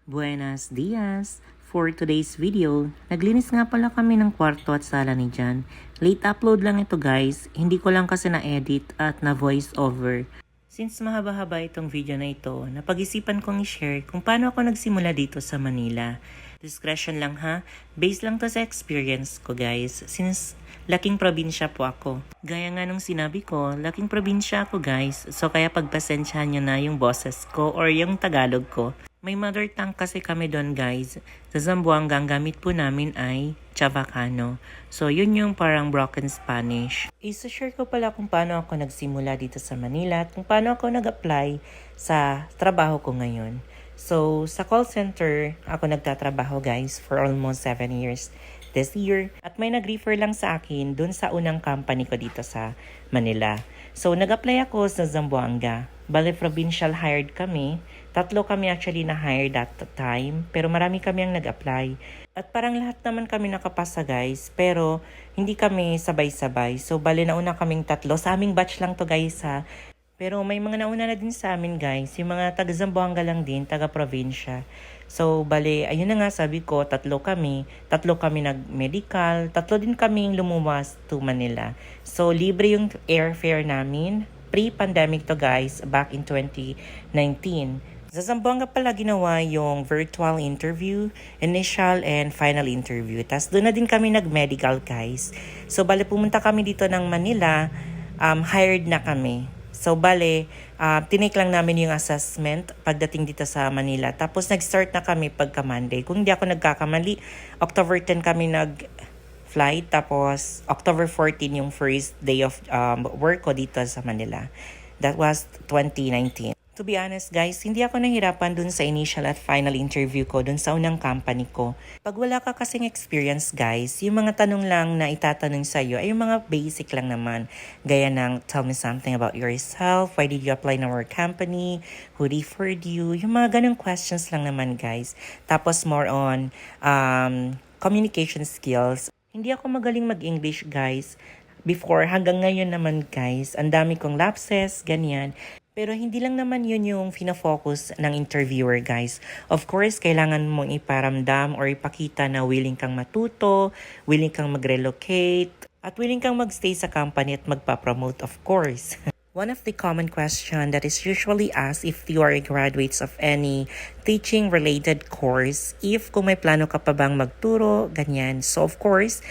Buenos dias! For today's video, naglinis nga pala kami ng kwarto at sala ni Jan. Late upload lang ito guys, hindi ko lang kasi na-edit at na-voice over. Since mahaba-haba itong video na ito, napag-isipan kong i-share kung paano ako nagsimula dito sa Manila. Discretion lang ha, based lang to sa experience ko guys, since laking probinsya po ako. Gaya nga nung sinabi ko, laking probinsya ako guys, so kaya pagpasensyahan nyo na yung boses ko or yung Tagalog ko. May mother tongue kasi kami doon guys. Sa Zamboanga, ang gamit po namin ay Chavacano. So yun yung parang broken Spanish. Isa-share ko pala kung paano ako nagsimula dito sa Manila at kung paano ako nag-apply sa trabaho ko ngayon. So sa call center, ako nagtatrabaho guys for almost 7 years this year. At may nag-refer lang sa akin dun sa unang company ko dito sa Manila. So nag-apply ako sa Zamboanga. Bale, provincial hired kami. 3 kami actually na hired that time. Pero marami kami ang nag-apply. At parang lahat naman kami nakapasa guys. Pero hindi kami sabay-sabay. So bale, nauna kaming 3. Sa aming batch lang to guys ha. Pero may mga nauna na din sa amin guys. Yung mga taga Zamboanga lang din, taga probinsya. So bale, ayun na nga sabi ko, 3 kami. 3 kami nag-medical. 3 din kaming lumuwas to Manila. So libre yung airfare namin. Pre-pandemic to guys, back in 2019. Sa Zamboanga pala ginawa yung virtual interview, initial and final interview. Tapos doon na din kami nag-medical guys. So bale, pumunta kami dito ng Manila, hired na kami. So bale, tinake lang namin yung assessment pagdating dito sa Manila. Tapos nag-start na kami pagka Monday. Kung hindi ako nagkakamali, October 10 kami flight, tapos October 14 yung first day of work ko dito sa Manila. That was 2019. To be honest guys, hindi ako nahirapan dun sa initial at final interview ko dun sa unang company ko. Pag wala ka kasing experience guys, yung mga tanong lang na itatanong sa'yo ay yung mga basic lang naman. Gaya ng, tell me something about yourself, why did you apply in our company, who referred you, yung mga ganong questions lang naman guys. Tapos more on communication skills. Hindi ako magaling mag-English guys. Before, hanggang ngayon naman guys, ang dami kong lapses, ganyan. Pero hindi lang naman yun yung fina-focus ng interviewer guys. Of course, kailangan mong iparamdam or ipakita na willing kang matuto, willing kang mag-relocate, at willing kang magstay sa company at magpa-promote of course. One of the common question that is usually asked if you are graduates of any teaching-related course, if kung may plano ka pa bang magturo, ganyan. So of course,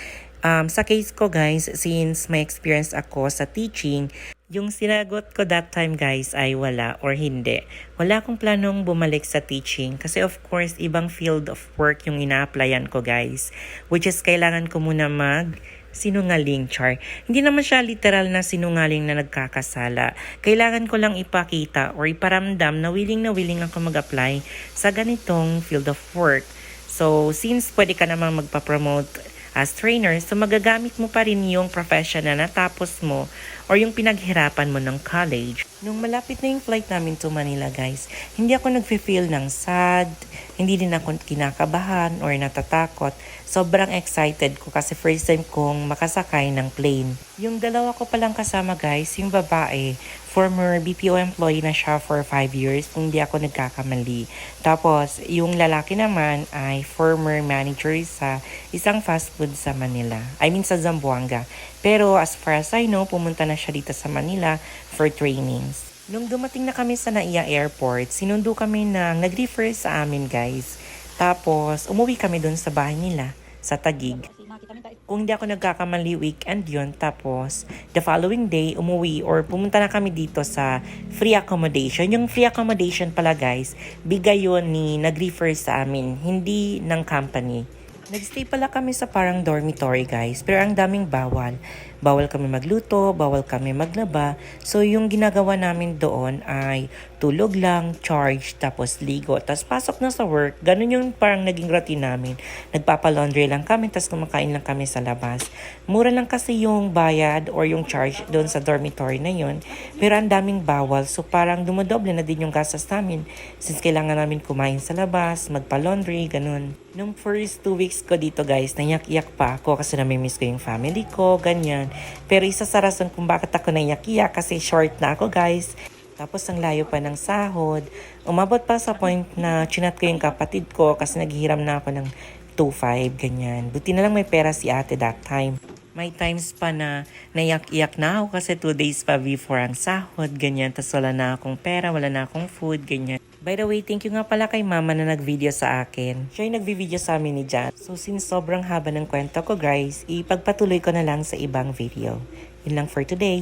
sa case ko guys, since may experience ako sa teaching, yung sinagot ko that time guys ay wala or hindi. Wala akong planong bumalik sa teaching kasi of course ibang field of work yung ina-applyan ko guys. Which is kailangan ko muna sinungaling, char. Hindi naman siya literal na sinungaling na nagkakasala. Kailangan ko lang ipakita or iparamdam na willing ako mag-apply sa ganitong field of work. So since pwede ka namang magpa-promote as trainer, so magagamit mo pa rin yung profession na natapos mo or yung pinaghirapan mo ng college. Nung malapit na yung flight namin to Manila guys, hindi ako nag-feel ng sad, hindi din ako kinakabahan or natatakot. Sobrang excited ko kasi first time kong makasakay ng plane. Yung dalawa ko palang kasama guys, yung babae, former BPO employee na siya for 5 years kung di ako nagkakamali. Tapos, yung lalaki naman ay former manager sa isang fast food sa Manila. I mean sa Zamboanga. Pero as far as I know, pumunta na siya dito sa Manila for trainings. Nung dumating na kami sa NAIA Airport, sinundo kami ng nag-refer sa amin guys. Tapos, umuwi kami dun sa bahay nila sa Taguig. Kung hindi ako nagkakamali, weekend yun. Tapos, the following day, umuwi or pumunta na kami dito sa free accommodation. Yung free accommodation pala guys, bigay yun ni nag-refer sa amin, hindi ng company. Nagstay pala kami sa parang dormitory guys, pero ang daming bawal. Bawal kami magluto, bawal kami maglaba. So yung ginagawa namin doon ay tulog lang, charge, tapos ligo, tapos pasok na sa work. Ganun yung parang naging routine namin. Nagpapalaundry lang kami, tapos kumakain lang kami sa labas. Mura lang kasi yung bayad or yung charge doon sa dormitory na yun. Pero ang daming bawal, so parang dumodoble na din yung gastos namin. Since kailangan namin kumain sa labas, magpa-laundry, ganun. Nung first 2 weeks ko dito guys, naiyak-iyak pa ako kasi namimiss ko yung family ko, ganyan. Pero isa sa rason kung bakit ako naiyak-iyak kasi short na ako guys. Tapos ang layo pa ng sahod. Umabot pa sa point na chinat ko yung kapatid ko kasi naghihiram na ako ng 2.5 ganyan. Buti na lang may pera si ate that time. May times pa na naiyak-iyak na ako kasi 2 days pa before ang sahod, ganyan. Tapos wala na akong pera, wala na akong food, ganyan. By the way, thank you nga pala kay mama na nag-video sa akin. Siya yung nag-video sa amin ni Jan. So since sobrang haba ng kwento ko guys, ipagpatuloy ko na lang sa ibang video. Yun lang for today.